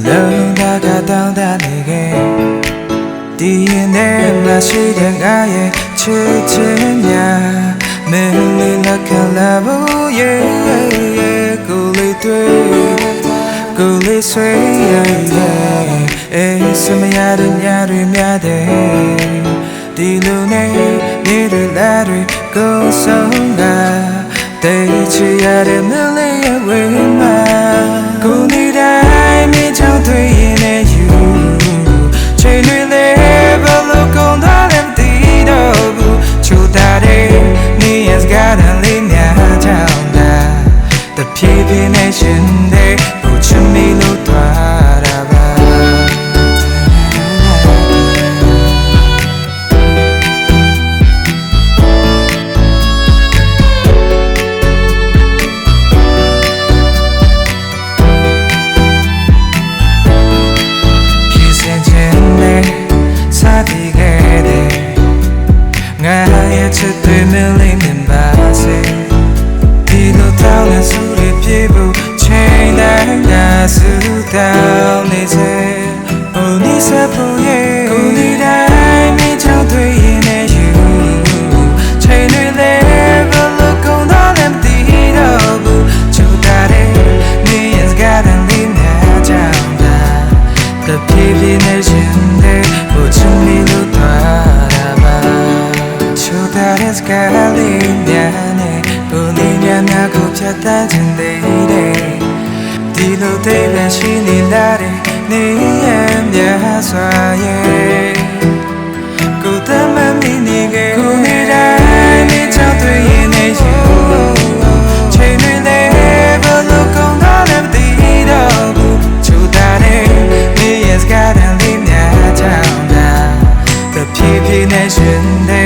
လုံးသားကတောင်းတနေခဲ့ဒီရင်ထဲမှာရှိတဲ့ငါရဲ့ချစ်ချင်းများမင်းလေးလက်ခံလာဖို့ရဲ့ကိုလေးတွေကိုလေးဆွေးအေးစမရတဲ့ညတွေများတဲ့ဒီလိုနဲ့နေ့တွေလတွေကိုဆုံးတာတေးချရတဲ့မလေးရဲ့ဝေးမှာကိုနေတိုင်းမြင်ချောင်းတွေရင်နဲ့ယူချိန်တွေလည်းဘလို့ကုန်သွားတယ်မသိတော့ဘူးချိုးတာတဲ့နေရစကားတန်လေးများချောင်းတာတဖြည်းဖြည်းနဲ့ရှင်တဲ့ကိုချစ်မိလို့သွားတာပါချစ်တွေမလေးမြင်ပါစေဒီလိုတောင်းနေစုရပြေဖို့ချိန်တိုင်းငါစုတောင်းနေစေဘုံနေစဖို့ရဲ့ကိုနေတိုင်းမြင်ချောင်းတွေရင်နဲ့ယူချိန်တွေလည်းဘလို့ကုန်တော့လည်းမသိတော့ဘူးချိုးတာတဲ့နေရစကားတန်လေးများချောင်းတာတဖြည်းဖြည်းနဲ့ရှင်တဲ့ကိုချစ်မိလို့သွားတာပါThat's California, Bolivia, Nago, Chata, Dilo, David, Shini, Lari, Niam, Yaswaye. Go to my mini game, go need I need to in a show. Chain in the ever look on all of the double. Chudane, me has got a linear town. The PP Nation.